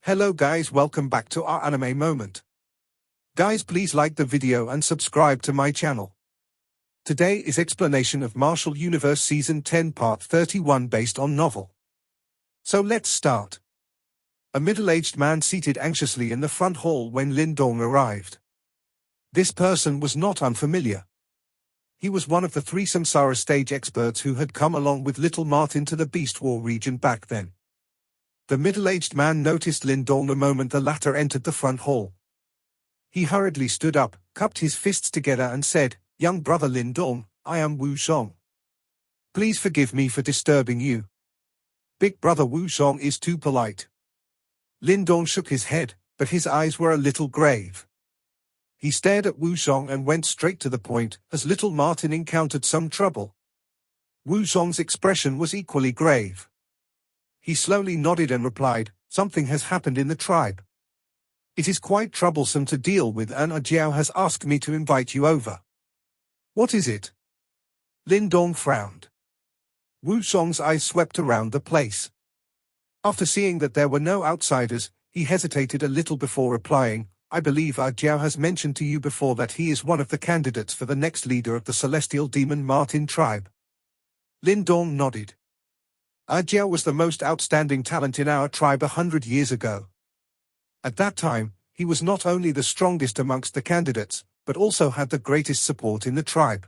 Hello guys, welcome back to our anime moment. Guys, please like the video and subscribe to my channel. Today is explanation of Martial Universe Season 10 Part 31 based on novel. So let's start. A middle-aged man seated anxiously in the front hall when Lin Dong arrived. This person was not unfamiliar. He was one of the three Samsara stage experts who had come along with Little Martin to the Beast War region back then. The middle-aged man noticed Lin Dong the moment the latter entered the front hall. He hurriedly stood up, cupped his fists together and said, "Young brother Lin Dong, I am Wu Song. Please forgive me for disturbing you. Big brother Wu Song is too polite." Lin Dong shook his head, but his eyes were a little grave. He stared at Wu Song and went straight to the point, as Little Martin encountered some trouble. Wu Song's expression was equally grave. He slowly nodded and replied, "Something has happened in the tribe. It is quite troublesome to deal with and Jiao has asked me to invite you over." "What is it?" Lin Dong frowned. Wu Song's eyes swept around the place. After seeing that there were no outsiders, he hesitated a little before replying, "I believe Jiao has mentioned to you before that he is one of the candidates for the next leader of the Celestial Demon Martin tribe." Lin Dong nodded. Jiao was the most outstanding talent in our tribe 100 years ago. At that time, he was not only the strongest amongst the candidates, but also had the greatest support in the tribe.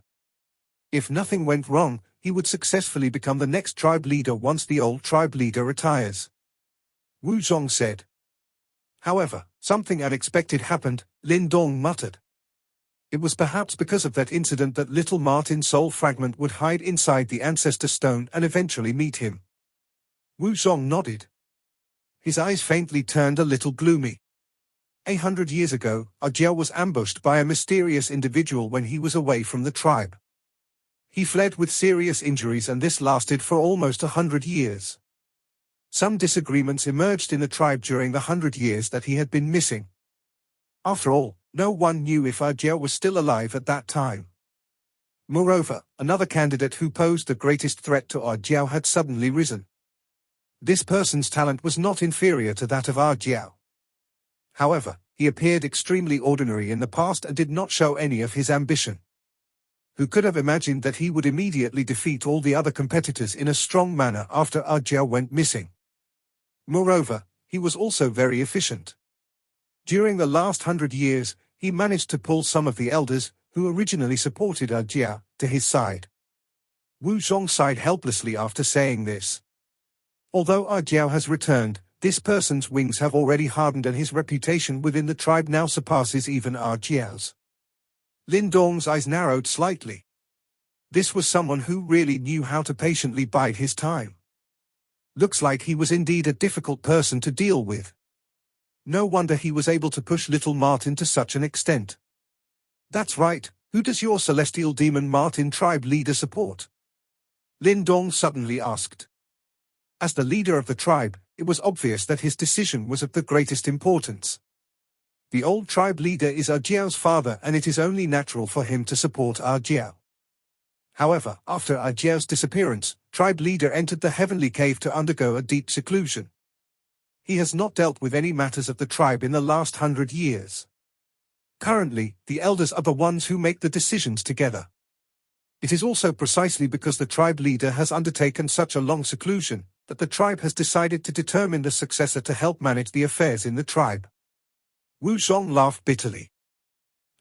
If nothing went wrong, he would successfully become the next tribe leader once the old tribe leader retires. Wu Zhong said. However, something unexpected happened, Lin Dong muttered. It was perhaps because of that incident that Little Martin's soul fragment would hide inside the Ancestor Stone and eventually meet him. Wu Zhong nodded. His eyes faintly turned a little gloomy. 100 years ago, Jiao was ambushed by a mysterious individual when he was away from the tribe. He fled with serious injuries and this lasted for almost 100 years. Some disagreements emerged in the tribe during the 100 years that he had been missing. After all, no one knew if Jiao was still alive at that time. Moreover, another candidate who posed the greatest threat to Jiao had suddenly risen. This person's talent was not inferior to that of Jiao. However, he appeared extremely ordinary in the past and did not show any of his ambition. Who could have imagined that he would immediately defeat all the other competitors in a strong manner after Jiao went missing? Moreover, he was also very efficient. During the last 100 years, he managed to pull some of the elders, who originally supported Jiao, to his side. Wu Zhong sighed helplessly after saying this. Although Jiao has returned, this person's wings have already hardened and his reputation within the tribe now surpasses even Jiao's. Lin Dong's eyes narrowed slightly. This was someone who really knew how to patiently bide his time. Looks like he was indeed a difficult person to deal with. No wonder he was able to push Little Martin to such an extent. "That's right, who does your Celestial Demon Martin tribe leader support?" Lin Dong suddenly asked. As the leader of the tribe, it was obvious that his decision was of the greatest importance. The old tribe leader is Jiao's father and it is only natural for him to support Jiao. However, after Jiao's disappearance, tribe leader entered the heavenly cave to undergo a deep seclusion. He has not dealt with any matters of the tribe in the last 100 years. Currently, the elders are the ones who make the decisions together. It is also precisely because the tribe leader has undertaken such a long seclusion, that the tribe has decided to determine the successor to help manage the affairs in the tribe. Wu Zhong laughed bitterly.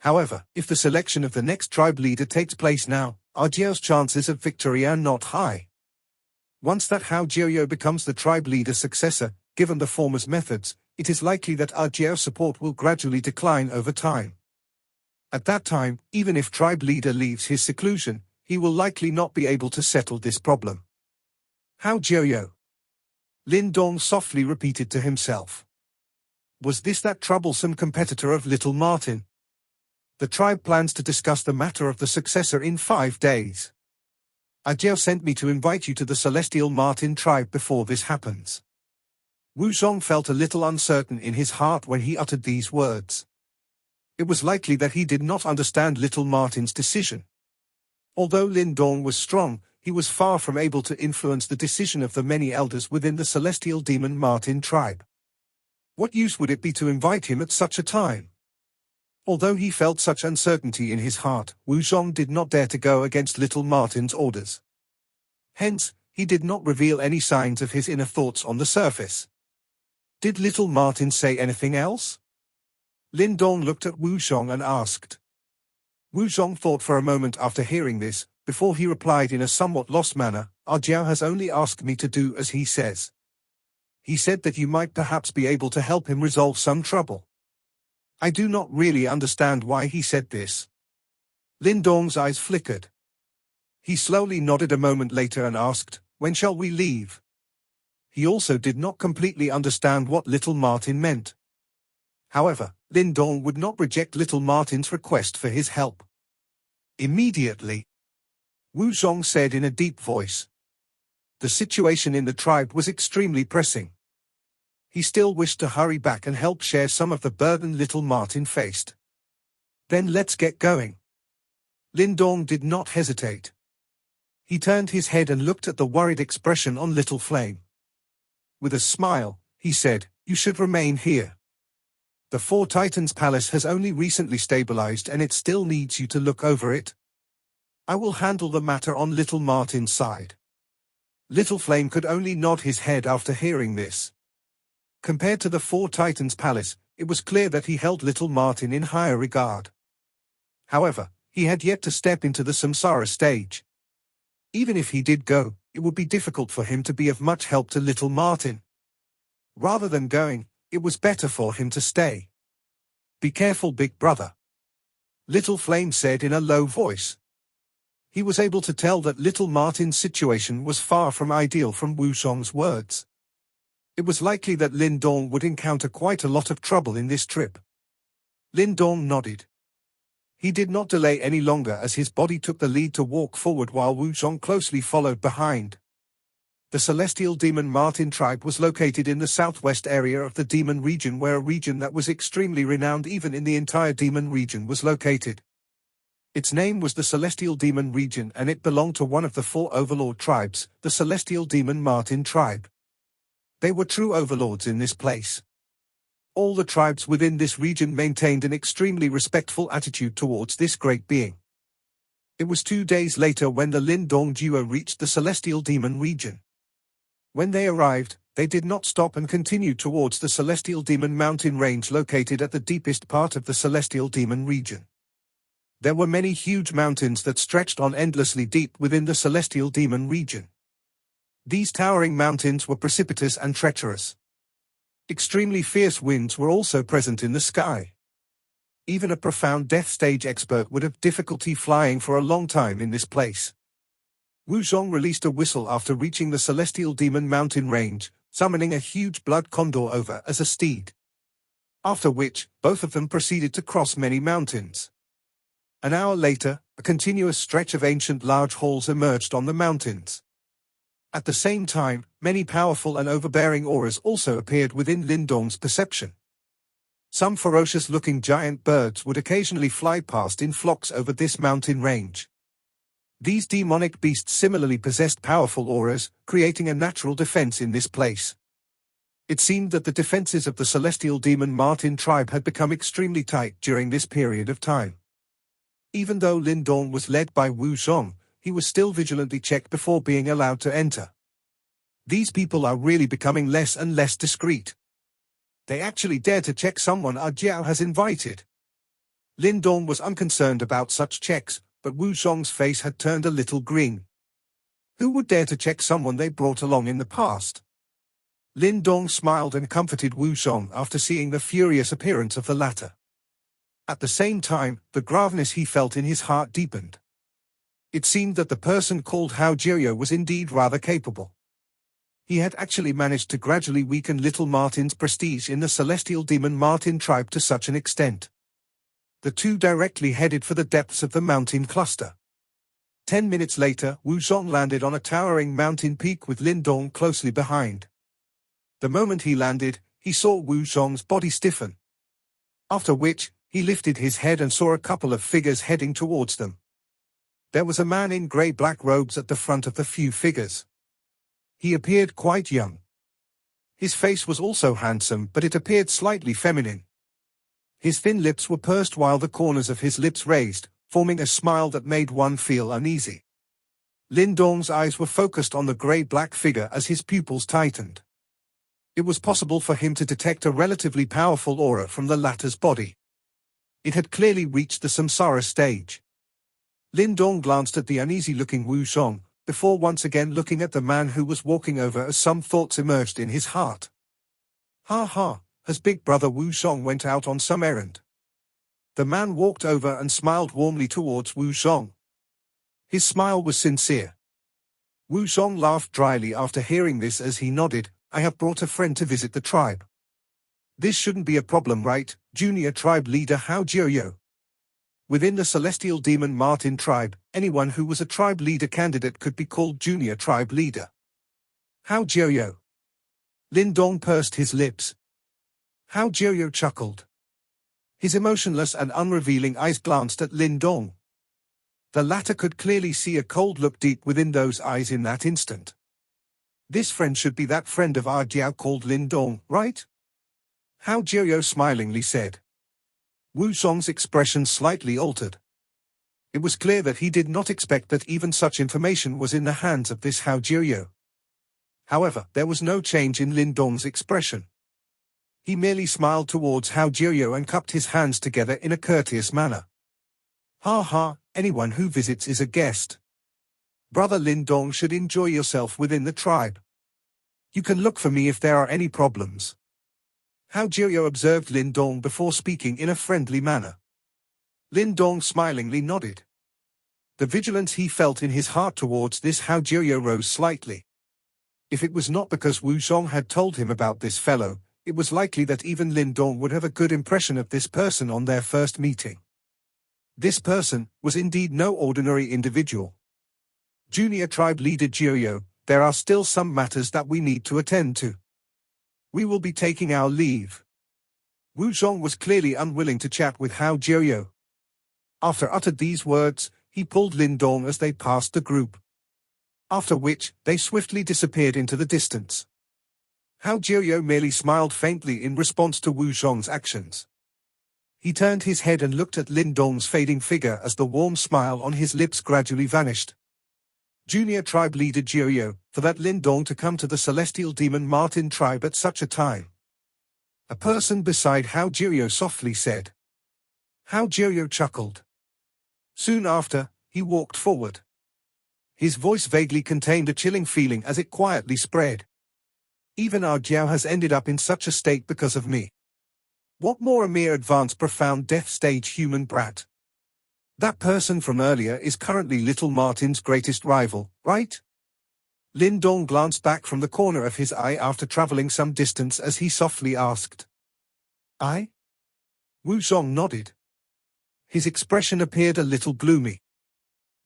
However, if the selection of the next tribe leader takes place now, Jiao's chances of victory are not high. Once that Hao Jiao becomes the tribe leader's successor, given the former's methods, it is likely that Jiao's support will gradually decline over time. At that time, even if tribe leader leaves his seclusion, he will likely not be able to settle this problem. Hao Jiao. Lin Dong softly repeated to himself. Was this that troublesome competitor of Little Martin? The tribe plans to discuss the matter of the successor in 5 days. Jiao sent me to invite you to the Celestial Martin tribe before this happens. Wu Zhong felt a little uncertain in his heart when he uttered these words. It was likely that he did not understand Little Martin's decision. Although Lin Dong was strong, he was far from able to influence the decision of the many elders within the Celestial Demon Martin tribe. What use would it be to invite him at such a time? Although he felt such uncertainty in his heart, Wu Zhong did not dare to go against little Martin's orders. Hence, he did not reveal any signs of his inner thoughts on the surface. Did little Martin say anything else? Lin Dong looked at Wu Zhong and asked. Wu Zhong thought for a moment after hearing this, before he replied in a somewhat lost manner, "Ah Jiao has only asked me to do as he says. He said that you might perhaps be able to help him resolve some trouble." I do not really understand why he said this. Lin Dong's eyes flickered. He slowly nodded a moment later and asked, "When shall we leave?" He also did not completely understand what little Martin meant. However, Lin Dong would not reject little Martin's request for his help. Immediately, Wu Zhong said in a deep voice. The situation in the tribe was extremely pressing. He still wished to hurry back and help share some of the burden little Martin faced. Then let's get going. Lin Dong did not hesitate. He turned his head and looked at the worried expression on Little Flame. With a smile, he said, "You should remain here. The Four Titans Palace has only recently stabilized and it still needs you to look over it. I will handle the matter on little Martin's side." Little Flame could only nod his head after hearing this. Compared to the Four Titans Palace, it was clear that he held little Martin in higher regard. However, he had yet to step into the samsara stage. Even if he did go, it would be difficult for him to be of much help to little Martin. Rather than going, it was better for him to stay. "Be careful, big brother," Little Flame said in a low voice. He was able to tell that little Martin's situation was far from ideal from Wu Zhong's words. It was likely that Lin Dong would encounter quite a lot of trouble in this trip. Lin Dong nodded. He did not delay any longer as his body took the lead to walk forward while Wu Zhong closely followed behind. The Celestial Demon Martin tribe was located in the southwest area of the Demon region, where a region that was extremely renowned even in the entire Demon region was located. Its name was the Celestial Demon region and it belonged to one of the four overlord tribes, the Celestial Demon Martin tribe. They were true overlords in this place. All the tribes within this region maintained an extremely respectful attitude towards this great being. It was 2 days later when the Lin Dong duo reached the Celestial Demon region. When they arrived, they did not stop and continued towards the Celestial Demon mountain range located at the deepest part of the Celestial Demon region. There were many huge mountains that stretched on endlessly deep within the Celestial Demon region. These towering mountains were precipitous and treacherous. Extremely fierce winds were also present in the sky. Even a profound death stage expert would have difficulty flying for a long time in this place. Wu Zhong released a whistle after reaching the Celestial Demon mountain range, summoning a huge blood condor over as a steed. After which, both of them proceeded to cross many mountains. An hour later, a continuous stretch of ancient large halls emerged on the mountains. At the same time, many powerful and overbearing auras also appeared within Lin Dong's perception. Some ferocious-looking giant birds would occasionally fly past in flocks over this mountain range. These demonic beasts similarly possessed powerful auras, creating a natural defense in this place. It seemed that the defenses of the Celestial Demon Martin tribe had become extremely tight during this period of time. Even though Lin Dong was led by Wu Zhong, he was still vigilantly checked before being allowed to enter. These people are really becoming less and less discreet. They actually dare to check someone Ah Jiao has invited. Lin Dong was unconcerned about such checks, but Wu Zhong's face had turned a little green. Who would dare to check someone they brought along in the past? Lin Dong smiled and comforted Wu Zhong after seeing the furious appearance of the latter. At the same time, the graveness he felt in his heart deepened. It seemed that the person called Hao Jiao was indeed rather capable. He had actually managed to gradually weaken little Martin's prestige in the Celestial Demon Martin tribe to such an extent. The two directly headed for the depths of the mountain cluster. 10 minutes later, Wu Zhong landed on a towering mountain peak with Lin Dong closely behind. The moment he landed, he saw Wu Zhong's body stiffen. After which, he lifted his head and saw a couple of figures heading towards them. There was a man in grey-black robes at the front of the few figures. He appeared quite young. His face was also handsome, but it appeared slightly feminine. His thin lips were pursed while the corners of his lips raised, forming a smile that made one feel uneasy. Lin Dong's eyes were focused on the grey-black figure as his pupils tightened. It was possible for him to detect a relatively powerful aura from the latter's body. It had clearly reached the samsara stage. Lin Dong glanced at the uneasy-looking Wu Zhong, before once again looking at the man who was walking over as some thoughts emerged in his heart. Ha ha, has big brother Wu Zhong went out on some errand. The man walked over and smiled warmly towards Wu Zhong. His smile was sincere. Wu Zhong laughed dryly after hearing this as he nodded. I have brought a friend to visit the tribe. This shouldn't be a problem, right, Junior Tribe Leader Hao Jiuyo? Within the Celestial Demon Martin tribe, anyone who was a tribe leader candidate could be called Junior Tribe Leader. Hao Jiuyo. Lin Dong pursed his lips. Hao Jiuyo chuckled. His emotionless and unrevealing eyes glanced at Lin Dong. The latter could clearly see a cold look deep within those eyes in that instant. This friend should be that friend of our Jiao called Lin Dong, right? Hao Jiuyo smilingly said. Wu Zhong's expression slightly altered. It was clear that he did not expect that even such information was in the hands of this Hao Jiuyo. However, there was no change in Lin Dong's expression. He merely smiled towards Hao Jiuyo and cupped his hands together in a courteous manner. Ha ha, anyone who visits is a guest. Brother Lin Dong should enjoy yourself within the tribe. You can look for me if there are any problems. Hao Jiuyo observed Lin Dong before speaking in a friendly manner. Lin Dong smilingly nodded. The vigilance he felt in his heart towards this Hao Jiuyo rose slightly. If it was not because Wu Zhong had told him about this fellow, it was likely that even Lin Dong would have a good impression of this person on their first meeting. This person was indeed no ordinary individual. Junior Tribe Leader Jiuyo, there are still some matters that we need to attend to. We will be taking our leave. Wu Zhong was clearly unwilling to chat with Hao Jiuyo. After uttered these words, he pulled Lin Dong as they passed the group. After which, they swiftly disappeared into the distance. Hao Jiuyo merely smiled faintly in response to Wu Zhong's actions. He turned his head and looked at Lin Dong's fading figure as the warm smile on his lips gradually vanished. Junior Tribe Leader Jiuyo, for that Lin Dong to come to the Celestial Demon Martin tribe at such a time. A person beside Hao Jiuyo softly said. Hao Jiuyo chuckled. Soon after, he walked forward. His voice vaguely contained a chilling feeling as it quietly spread. Even our Jiao has ended up in such a state because of me. What more a mere advanced profound death stage human brat? That person from earlier is currently little Martin's greatest rival, right? Lin Dong glanced back from the corner of his eye after traveling some distance as he softly asked. I? Wu Zhong nodded. His expression appeared a little gloomy.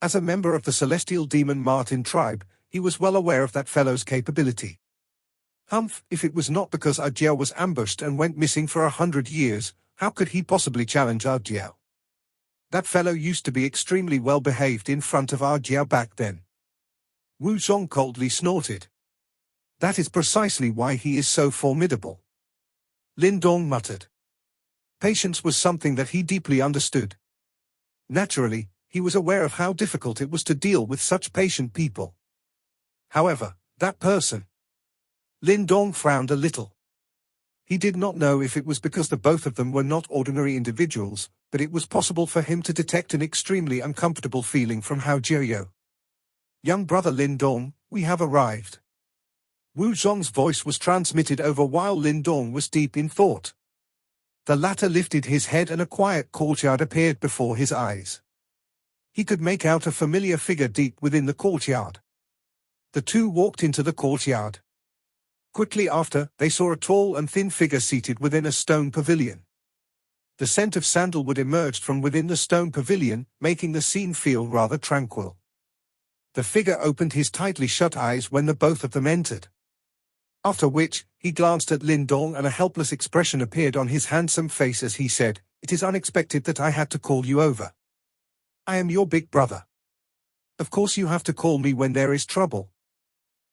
As a member of the Celestial Demon Martin tribe, he was well aware of that fellow's capability. Humph, if it was not because our Jiao was ambushed and went missing for 100 years, how could he possibly challenge our Jiao? That fellow used to be extremely well behaved in front of our Jiao back then. Wu Zhong coldly snorted. That is precisely why he is so formidable. Lin Dong muttered. Patience was something that he deeply understood. Naturally, he was aware of how difficult it was to deal with such patient people. However, that person. Lin Dong frowned a little. He did not know if it was because the both of them were not ordinary individuals, but it was possible for him to detect an extremely uncomfortable feeling from Hao Jiuyo. Young brother Lin Dong, we have arrived. Wu Zhong's voice was transmitted over while Lin Dong was deep in thought. The latter lifted his head and a quiet courtyard appeared before his eyes. He could make out a familiar figure deep within the courtyard. The two walked into the courtyard. Quickly after, they saw a tall and thin figure seated within a stone pavilion. The scent of sandalwood emerged from within the stone pavilion, making the scene feel rather tranquil. The figure opened his tightly shut eyes when the both of them entered. After which, he glanced at Lin Dong and a helpless expression appeared on his handsome face as he said, "It is unexpected that I had to call you over. I am your big brother. Of course you have to call me when there is trouble."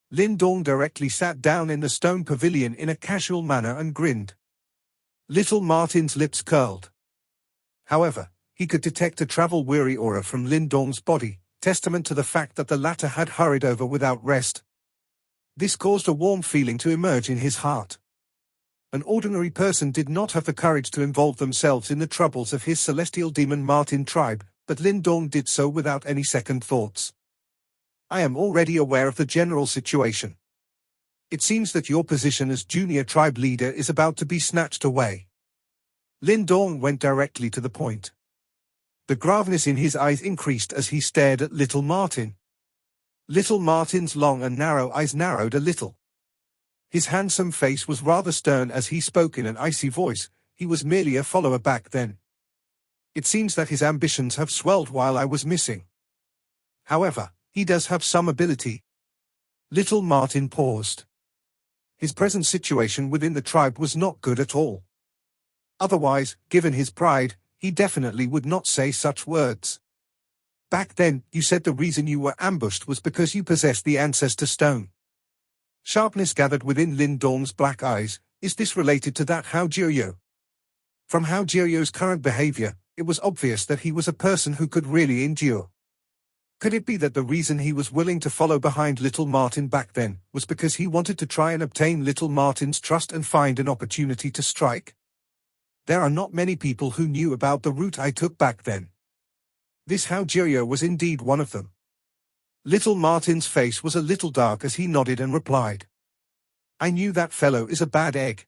Lin Dong directly sat down in the stone pavilion in a casual manner and grinned. Little Martin's lips curled. However, he could detect a travel-weary aura from Lin Dong's body, testament to the fact that the latter had hurried over without rest. This caused a warm feeling to emerge in his heart. An ordinary person did not have the courage to involve themselves in the troubles of his celestial demon Martin tribe, but Lin Dong did so without any second thoughts. I am already aware of the general situation. It seems that your position as junior tribe leader is about to be snatched away. Lin Dong went directly to the point. The graveness in his eyes increased as he stared at Little Martin. Little Martin's long and narrow eyes narrowed a little. His handsome face was rather stern as he spoke in an icy voice. He was merely a follower back then. It seems that his ambitions have swelled while I was missing. However, he does have some ability. Little Martin paused. His present situation within the tribe was not good at all. Otherwise, given his pride, he definitely would not say such words. Back then, you said the reason you were ambushed was because you possessed the ancestor stone. Sharpness gathered within Lin Dong's black eyes. Is this related to that Hao Jiuyo? From Hao Jiuyo's current behavior, it was obvious that he was a person who could really endure. Could it be that the reason he was willing to follow behind Little Martin back then was because he wanted to try and obtain Little Martin's trust and find an opportunity to strike? There are not many people who knew about the route I took back then. This Hao Jiuyo was indeed one of them. Little Martin's face was a little dark as he nodded and replied. I knew that fellow is a bad egg.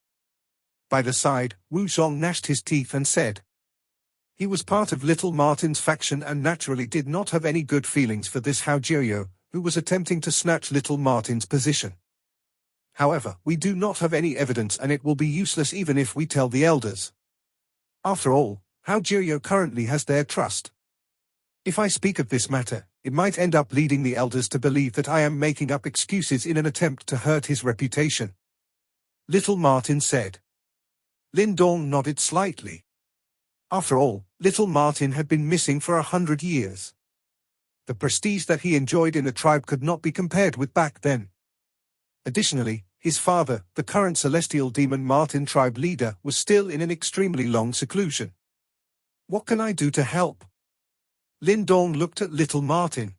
By the side, Wu Zhong gnashed his teeth and said. He was part of Little Martin's faction and naturally did not have any good feelings for this Hao Jiuyo, who was attempting to snatch Little Martin's position. However, we do not have any evidence and it will be useless even if we tell the elders. After all, Hao Jiuyo currently has their trust. If I speak of this matter, it might end up leading the elders to believe that I am making up excuses in an attempt to hurt his reputation. Little Martin said. Lin Dong nodded slightly. After all, Little Martin had been missing for 100 years. The prestige that he enjoyed in the tribe could not be compared with back then. Additionally, his father, the current celestial demon Martin tribe leader, was still in an extremely long seclusion. What can I do to help? Lin Dong looked at Little Martin.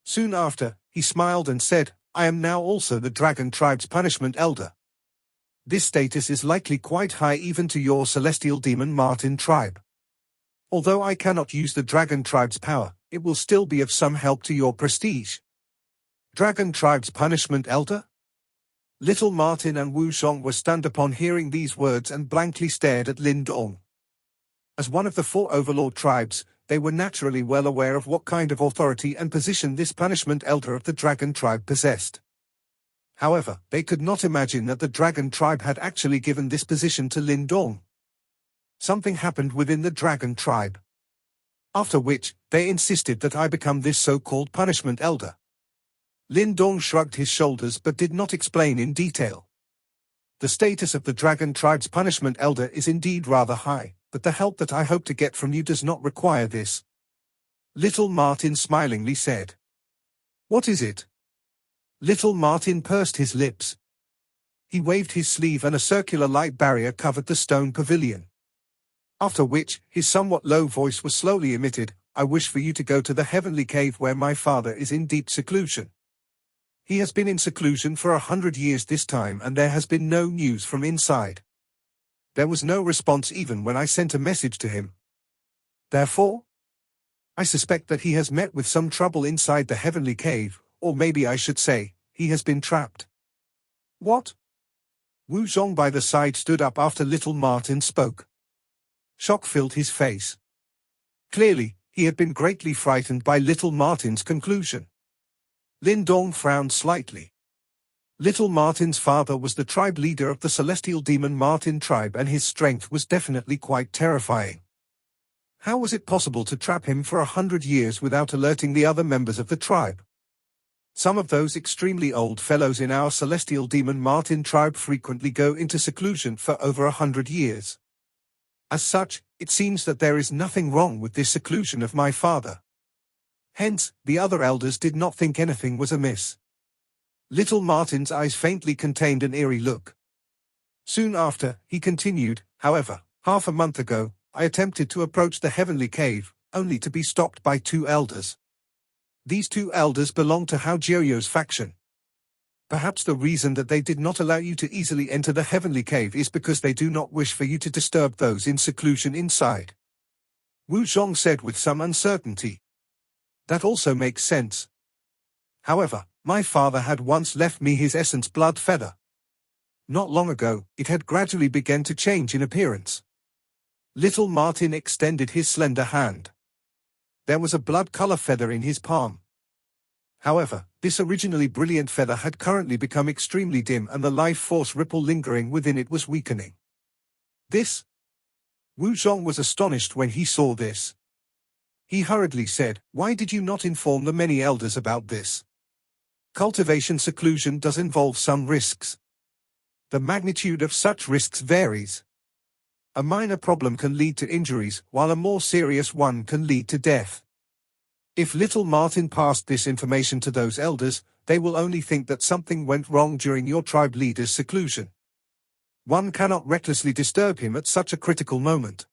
Soon after, he smiled and said, I am now also the Dragon Tribe's punishment elder. This status is likely quite high even to your celestial demon Martin tribe. Although I cannot use the Dragon Tribe's power, it will still be of some help to your prestige. Dragon Tribe's punishment elder? Little Martin and Wu Zhong were stunned upon hearing these words and blankly stared at Lin Dong. As one of the 4 overlord tribes, they were naturally well aware of what kind of authority and position this punishment elder of the Dragon Tribe possessed. However, they could not imagine that the Dragon Tribe had actually given this position to Lin Dong. Something happened within the Dragon Tribe. After which, they insisted that I become this so-called punishment elder. Lin Dong shrugged his shoulders but did not explain in detail. The status of the Dragon Tribe's punishment elder is indeed rather high, but the help that I hope to get from you does not require this. Little Martin smilingly said. What is it? Little Martin pursed his lips. He waved his sleeve and a circular light barrier covered the stone pavilion. After which, his somewhat low voice was slowly emitted, I wish for you to go to the heavenly cave where my father is in deep seclusion. He has been in seclusion for 100 years this time and there has been no news from inside. There was no response even when I sent a message to him. Therefore, I suspect that he has met with some trouble inside the heavenly cave, or maybe I should say, he has been trapped. What? Wu Zhong by the side stood up after Little Martin spoke. Shock filled his face. Clearly, he had been greatly frightened by Little Martin's conclusion. Lin Dong frowned slightly. Little Martin's father was the tribe leader of the celestial demon Martin tribe and his strength was definitely quite terrifying. How was it possible to trap him for 100 years without alerting the other members of the tribe? Some of those extremely old fellows in our celestial demon Martin tribe frequently go into seclusion for over 100 years. As such, it seems that there is nothing wrong with this seclusion of my father. Hence, the other elders did not think anything was amiss. Little Martin's eyes faintly contained an eerie look. Soon after, he continued, however, half a month ago, I attempted to approach the heavenly cave, only to be stopped by two elders. These two elders belong to Hao Jiuyo's faction. Perhaps the reason that they did not allow you to easily enter the heavenly cave is because they do not wish for you to disturb those in seclusion inside. Wu Zhong said with some uncertainty. That also makes sense. However, my father had once left me his essence blood feather. Not long ago, it had gradually begun to change in appearance. Little Martin extended his slender hand. There was a blood-color feather in his palm. However, this originally brilliant feather had currently become extremely dim and the life force ripple lingering within it was weakening. This? Wu Zhong was astonished when he saw this. He hurriedly said, why did you not inform the many elders about this? Cultivation seclusion does involve some risks. The magnitude of such risks varies. A minor problem can lead to injuries, while a more serious one can lead to death. If little Martin passed this information to those elders, they will only think that something went wrong during your tribe leader's seclusion. One cannot recklessly disturb him at such a critical moment.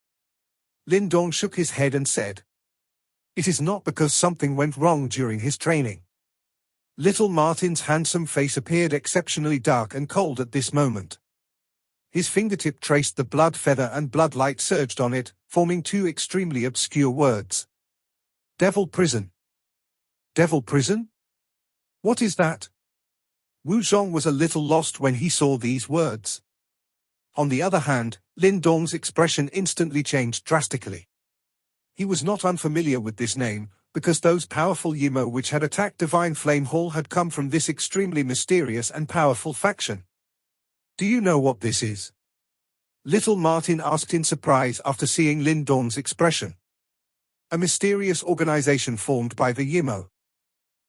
Lin Dong shook his head and said, it is not because something went wrong during his training. Little Martin's handsome face appeared exceptionally dark and cold at this moment. His fingertip traced the blood feather and blood light surged on it, forming two extremely obscure words. Devil prison. Devil prison? What is that? Wu Zhong was a little lost when he saw these words. On the other hand, Lin Dong's expression instantly changed drastically. He was not unfamiliar with this name, because those powerful Yimo which had attacked Divine Flame Hall had come from this extremely mysterious and powerful faction. Do you know what this is? Little Martin asked in surprise after seeing Lin Dong's expression. A mysterious organization formed by the Yimo.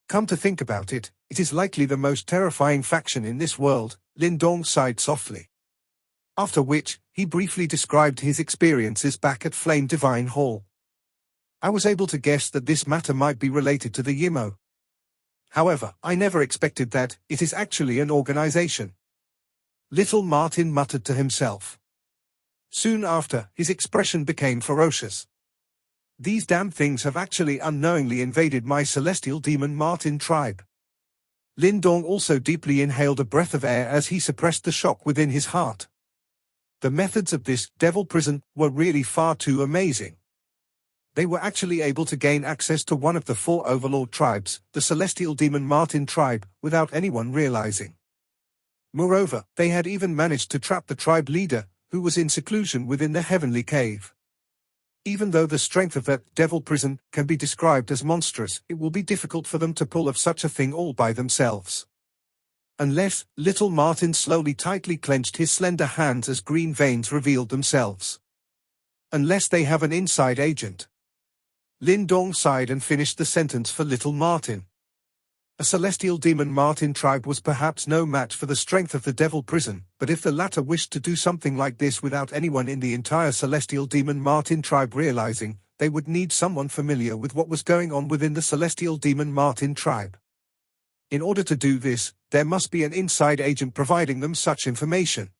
Come to think about it, it is likely the most terrifying faction in this world, Lin Dong sighed softly. After which, he briefly described his experiences back at Flame Divine Hall. I was able to guess that this matter might be related to the Yimo. However, I never expected that it is actually an organization. Little Martin muttered to himself. Soon after, his expression became ferocious. These damn things have actually unknowingly invaded my celestial demon Martin tribe. Lin Dong also deeply inhaled a breath of air as he suppressed the shock within his heart. The methods of this devil prison were really far too amazing. They were actually able to gain access to one of the four overlord tribes, the celestial demon Martin tribe, without anyone realizing. Moreover, they had even managed to trap the tribe leader, who was in seclusion within the heavenly cave. Even though the strength of that devil prison can be described as monstrous, it will be difficult for them to pull off such a thing all by themselves. Unless, little Martin slowly tightly clenched his slender hands as green veins revealed themselves. Unless they have an inside agent. Lin Dong sighed and finished the sentence for little Martin. A celestial demon Martin tribe was perhaps no match for the strength of the devil prison, but if the latter wished to do something like this without anyone in the entire celestial demon Martin tribe realizing, they would need someone familiar with what was going on within the celestial demon Martin tribe. In order to do this, there must be an inside agent providing them such information.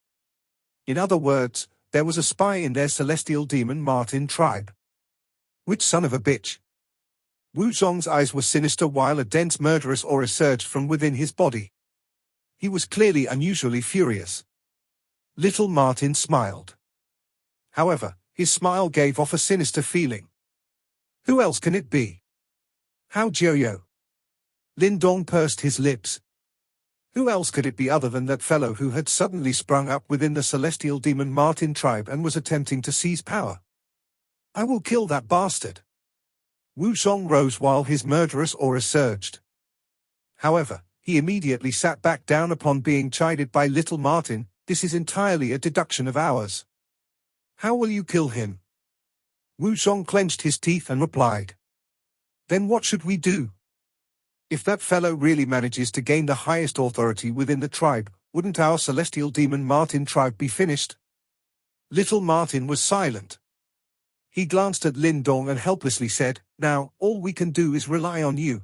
In other words, there was a spy in their celestial demon Martin tribe. Which son of a bitch? Wu Zhong's eyes were sinister while a dense murderous aura surged from within his body. He was clearly unusually furious. Little Martin smiled. However, his smile gave off a sinister feeling. Who else can it be? Hao Jiuyo. Lin Dong pursed his lips. Who else could it be other than that fellow who had suddenly sprung up within the celestial demon Martin tribe and was attempting to seize power? I will kill that bastard. Wu Zhong rose while his murderous aura surged. However, he immediately sat back down upon being chided by little Martin. This is entirely a deduction of ours. How will you kill him? Wu Zhong clenched his teeth and replied. Then what should we do? If that fellow really manages to gain the highest authority within the tribe, wouldn't our celestial demon Martin tribe be finished? Little Martin was silent. He glanced at Lin Dong and helplessly said, now, all we can do is rely on you.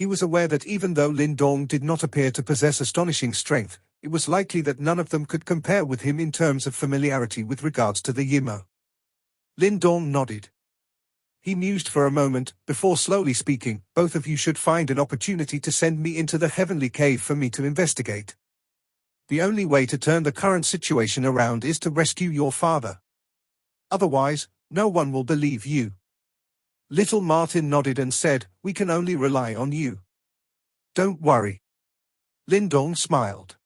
He was aware that even though Lin Dong did not appear to possess astonishing strength, it was likely that none of them could compare with him in terms of familiarity with regards to the Yimo. Lin Dong nodded. He mused for a moment, before slowly speaking, "Both of you should find an opportunity to send me into the heavenly cave for me to investigate. The only way to turn the current situation around is to rescue your father. Otherwise, no one will believe you." Little Martin nodded and said, "We can only rely on you. Don't worry." Lin Dong smiled.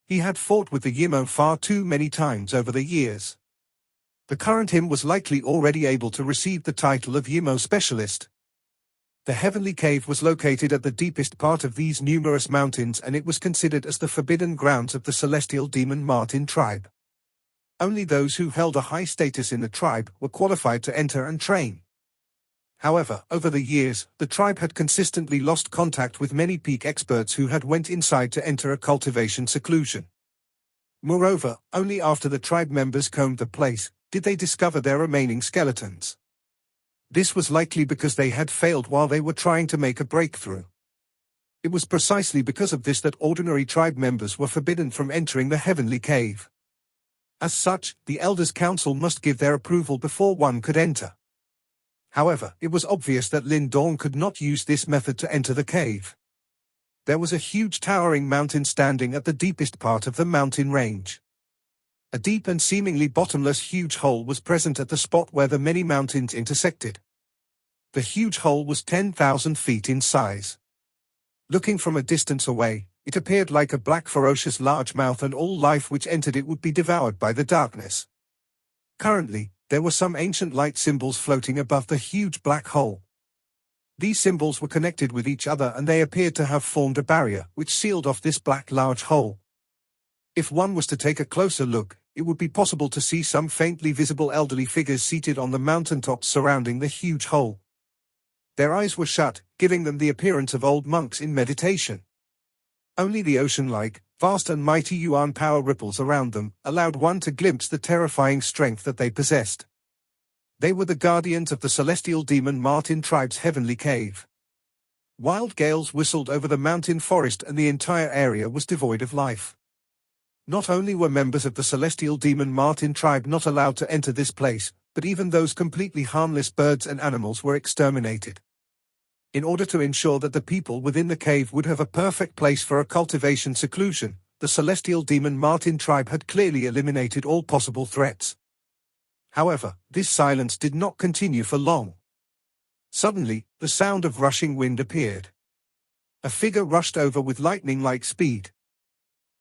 He had fought with the Yimo far too many times over the years. The current him was likely already able to receive the title of Yimo Specialist. The heavenly cave was located at the deepest part of these numerous mountains, and it was considered as the forbidden grounds of the celestial demon Martin tribe. Only those who held a high status in the tribe were qualified to enter and train. However, over the years, the tribe had consistently lost contact with many peak experts who had went inside to enter a cultivation seclusion. Moreover, only after the tribe members combed the place did they discover their remaining skeletons. This was likely because they had failed while they were trying to make a breakthrough. It was precisely because of this that ordinary tribe members were forbidden from entering the heavenly cave. As such, the Elders' Council must give their approval before one could enter. However, it was obvious that Lin Dong could not use this method to enter the cave. There was a huge towering mountain standing at the deepest part of the mountain range. A deep and seemingly bottomless huge hole was present at the spot where the many mountains intersected. The huge hole was 10,000 feet in size. Looking from a distance away, it appeared like a black ferocious large mouth, and all life which entered it would be devoured by the darkness. Currently, there were some ancient light symbols floating above the huge black hole. These symbols were connected with each other, and they appeared to have formed a barrier which sealed off this black large hole. If one was to take a closer look, it would be possible to see some faintly visible elderly figures seated on the mountaintops surrounding the huge hole. Their eyes were shut, giving them the appearance of old monks in meditation. Only the ocean-like, vast and mighty yuan power ripples around them allowed one to glimpse the terrifying strength that they possessed. They were the guardians of the celestial demon Martin tribe's heavenly cave. Wild gales whistled over the mountain forest, and the entire area was devoid of life. Not only were members of the celestial demon Martin tribe not allowed to enter this place, but even those completely harmless birds and animals were exterminated. In order to ensure that the people within the cave would have a perfect place for a cultivation seclusion, the celestial demon Martin tribe had clearly eliminated all possible threats. However, this silence did not continue for long. Suddenly, the sound of rushing wind appeared. A figure rushed over with lightning-like speed.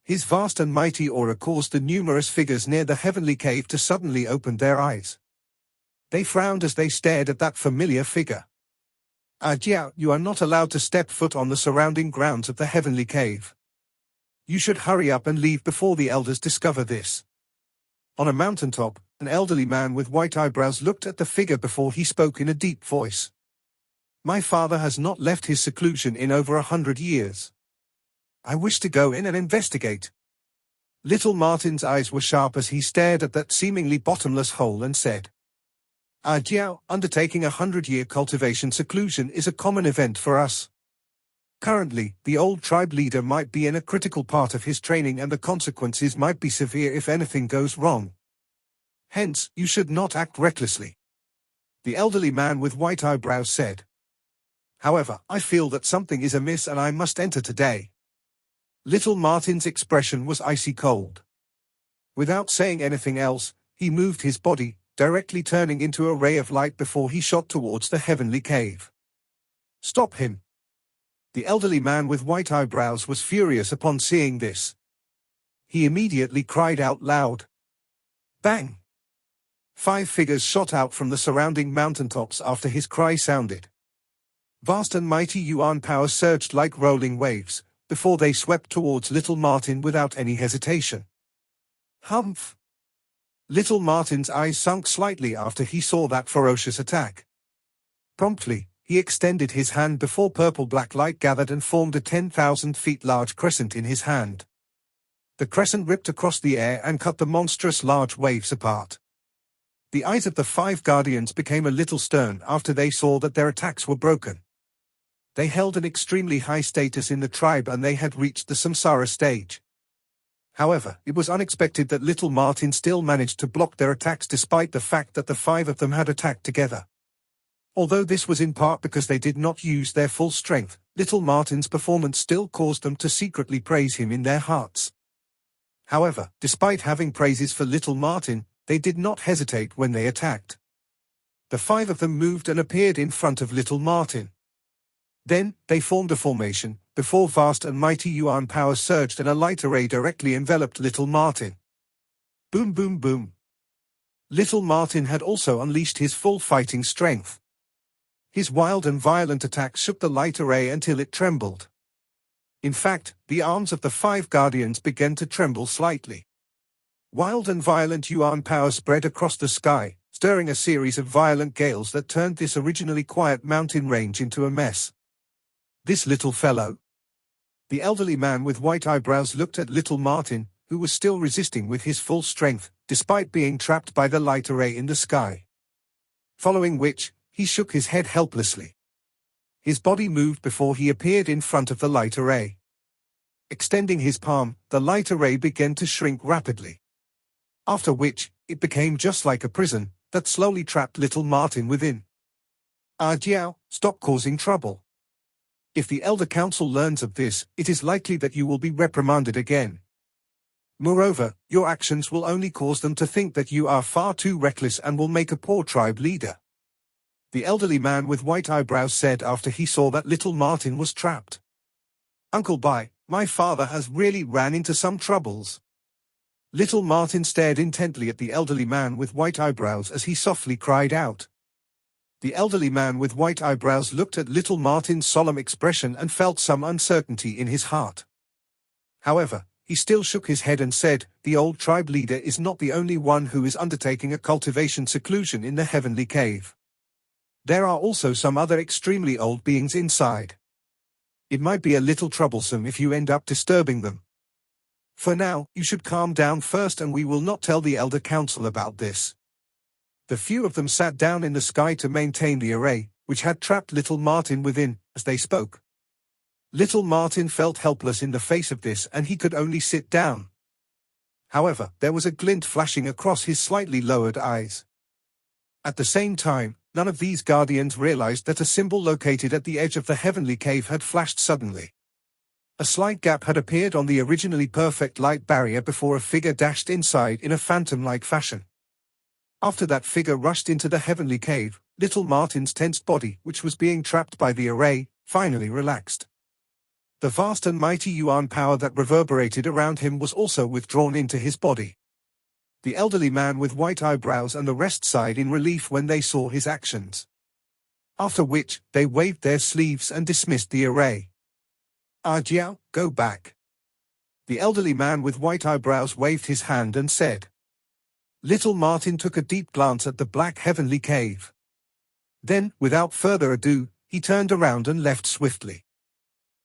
His vast and mighty aura caused the numerous figures near the heavenly cave to suddenly open their eyes. They frowned as they stared at that familiar figure. "Jiao, you are not allowed to step foot on the surrounding grounds of the heavenly cave. You should hurry up and leave before the elders discover this." On a mountaintop, an elderly man with white eyebrows looked at the figure before he spoke in a deep voice. "My father has not left his seclusion in over 100 years. I wish to go in and investigate." Little Martin's eyes were sharp as he stared at that seemingly bottomless hole and said, "Jiao, undertaking a 100-year cultivation seclusion is a common event for us. Currently, the old tribe leader might be in a critical part of his training, and the consequences might be severe if anything goes wrong. Hence, you should not act recklessly," the elderly man with white eyebrows said. "However, I feel that something is amiss and I must enter today." Little Martin's expression was icy cold. Without saying anything else, he moved his body, directly turning into a ray of light before he shot towards the heavenly cave. "Stop him!" The elderly man with white eyebrows was furious upon seeing this. He immediately cried out loud. Bang! 5 figures shot out from the surrounding mountaintops after his cry sounded. Vast and mighty yuan power surged like rolling waves, before they swept towards Little Martin without any hesitation. Humph! Little Martin's eyes sunk slightly after he saw that ferocious attack. Promptly, he extended his hand before purple-black light gathered and formed a 10,000 feet large crescent in his hand. The crescent ripped across the air and cut the monstrous large waves apart. The eyes of the 5 guardians became a little stern after they saw that their attacks were broken. They held an extremely high status in the tribe and they had reached the samsara stage. However, it was unexpected that little Martin still managed to block their attacks despite the fact that the 5 of them had attacked together. Although this was in part because they did not use their full strength, little Martin's performance still caused them to secretly praise him in their hearts. However, despite having praises for little Martin, they did not hesitate when they attacked. The 5 of them moved and appeared in front of little Martin. Then, they formed a formation, before vast and mighty Yuan power surged and a light array directly enveloped little Martin. Boom boom boom. Little Martin had also unleashed his full fighting strength. His wild and violent attack shook the light array until it trembled. In fact, the arms of the 5 guardians began to tremble slightly. Wild and violent Yuan power spread across the sky, stirring a series of violent gales that turned this originally quiet mountain range into a mess. This little fellow. The elderly man with white eyebrows looked at little Martin, who was still resisting with his full strength, despite being trapped by the light array in the sky. Following which, he shook his head helplessly. His body moved before he appeared in front of the light array. Extending his palm, the light array began to shrink rapidly. After which, it became just like a prison, that slowly trapped little Martin within. Jiao, stop causing trouble. If the Elder Council learns of this, it is likely that you will be reprimanded again. Moreover, your actions will only cause them to think that you are far too reckless and will make a poor tribe leader. The elderly man with white eyebrows said after he saw that little Martin was trapped. Uncle Bai, my father has really ran into some troubles. Little Martin stared intently at the elderly man with white eyebrows as he softly cried out. The elderly man with white eyebrows looked at little Martin's solemn expression and felt some uncertainty in his heart. However, he still shook his head and said, the old tribe leader is not the only one who is undertaking a cultivation seclusion in the heavenly cave. There are also some other extremely old beings inside. It might be a little troublesome if you end up disturbing them. For now, you should calm down first and we will not tell the Elder Council about this. The few of them sat down in the sky to maintain the array, which had trapped little Martin within, as they spoke. Little Martin felt helpless in the face of this and he could only sit down. However, there was a glint flashing across his slightly lowered eyes. At the same time, none of these guardians realized that a symbol located at the edge of the heavenly cave had flashed suddenly. A slight gap had appeared on the originally perfect light barrier before a figure dashed inside in a phantom-like fashion. After that figure rushed into the heavenly cave, little Martin's tensed body, which was being trapped by the array, finally relaxed. The vast and mighty Yuan power that reverberated around him was also withdrawn into his body. The elderly man with white eyebrows and the rest sighed in relief when they saw his actions. After which, they waved their sleeves and dismissed the array. Jiao, go back. The elderly man with white eyebrows waved his hand and said. Little Martin took a deep glance at the black heavenly cave. Then, without further ado, he turned around and left swiftly.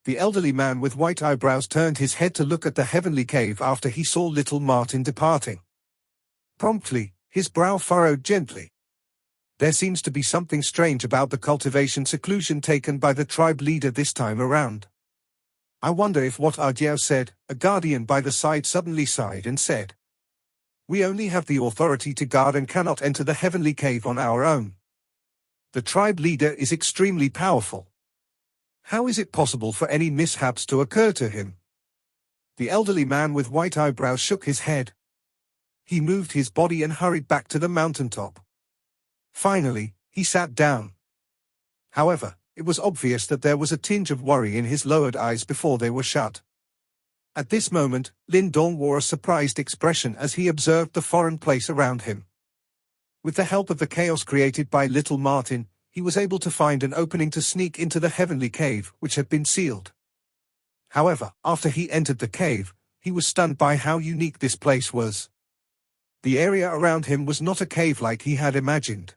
The elderly man with white eyebrows turned his head to look at the heavenly cave after he saw little Martin departing. Promptly, his brow furrowed gently. There seems to be something strange about the cultivation seclusion taken by the tribe leader this time around. I wonder if what Jiao said. A guardian by the side suddenly sighed and said. We only have the authority to guard and cannot enter the heavenly cave on our own. The tribe leader is extremely powerful. How is it possible for any mishaps to occur to him? The elderly man with white eyebrows shook his head. He moved his body and hurried back to the mountaintop. Finally, he sat down. However, it was obvious that there was a tinge of worry in his lowered eyes before they were shut. At this moment, Lin Dong wore a surprised expression as he observed the foreign place around him. With the help of the chaos created by little Martin, he was able to find an opening to sneak into the heavenly cave, which had been sealed. However, after he entered the cave, he was stunned by how unique this place was. The area around him was not a cave like he had imagined.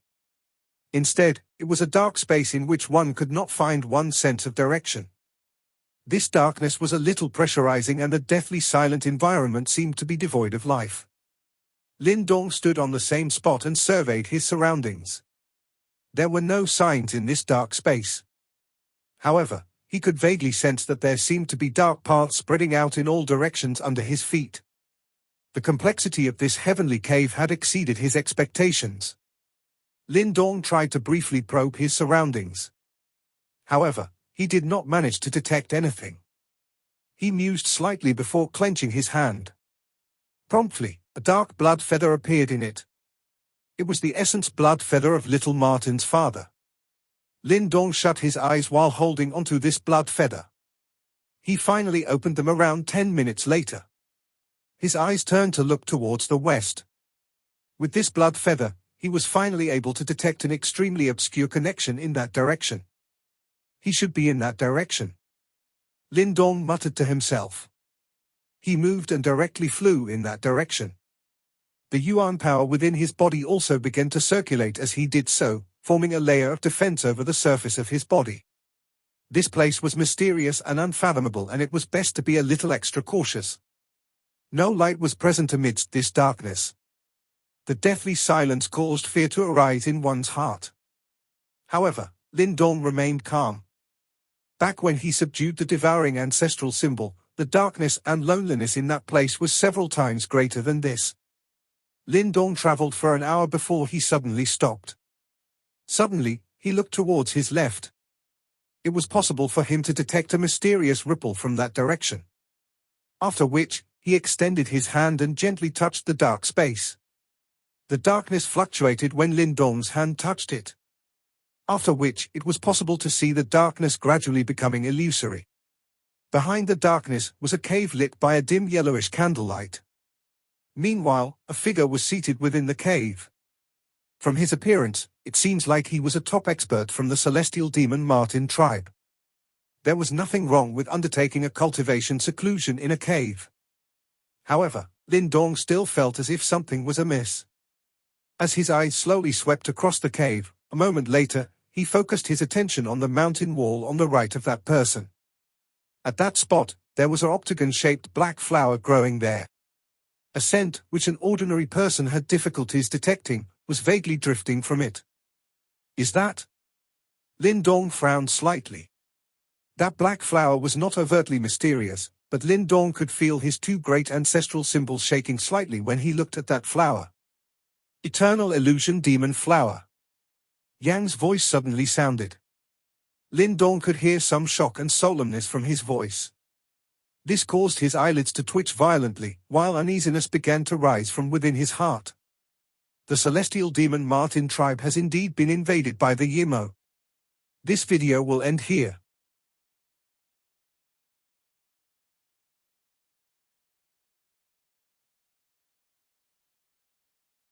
Instead, it was a dark space in which one could not find one's sense of direction. This darkness was a little pressurizing and the deathly silent environment seemed to be devoid of life. Lin Dong stood on the same spot and surveyed his surroundings. There were no signs in this dark space. However, he could vaguely sense that there seemed to be dark paths spreading out in all directions under his feet. The complexity of this heavenly cave had exceeded his expectations. Lin Dong tried to briefly probe his surroundings. However, he did not manage to detect anything. He mused slightly before clenching his hand. Promptly, a dark blood feather appeared in it. It was the essence blood feather of little Martin's father. Lin Dong shut his eyes while holding onto this blood feather. He finally opened them around 10 minutes later. His eyes turned to look towards the west. With this blood feather, he was finally able to detect an extremely obscure connection in that direction. He should be in that direction. Lin Dong muttered to himself. He moved and directly flew in that direction. The yuan power within his body also began to circulate as he did so, forming a layer of defense over the surface of his body. This place was mysterious and unfathomable, and it was best to be a little extra cautious. No light was present amidst this darkness. The deathly silence caused fear to arise in one's heart. However, Lin Dong remained calm. Back when he subdued the devouring ancestral symbol, the darkness and loneliness in that place was several times greater than this. Lin Dong traveled for an hour before he suddenly stopped. Suddenly, he looked towards his left. It was possible for him to detect a mysterious ripple from that direction. After which, he extended his hand and gently touched the dark space. The darkness fluctuated when Lin Dong's hand touched it. After which, it was possible to see the darkness gradually becoming illusory. Behind the darkness was a cave lit by a dim yellowish candlelight. Meanwhile, a figure was seated within the cave. From his appearance, it seems like he was a top expert from the celestial demon Martin tribe. There was nothing wrong with undertaking a cultivation seclusion in a cave. However, Lin Dong still felt as if something was amiss. As his eyes slowly swept across the cave, a moment later, he focused his attention on the mountain wall on the right of that person. At that spot, there was an octagon-shaped black flower growing there. A scent, which an ordinary person had difficulties detecting, was vaguely drifting from it. Is that? Lin Dong frowned slightly. That black flower was not overtly mysterious, but Lin Dong could feel his two great ancestral symbols shaking slightly when he looked at that flower. Eternal Illusion Demon Flower. Yang's voice suddenly sounded. Lin Dong could hear some shock and solemnness from his voice. This caused his eyelids to twitch violently, while uneasiness began to rise from within his heart. The celestial demon Martin tribe has indeed been invaded by the Yimo. This video will end here.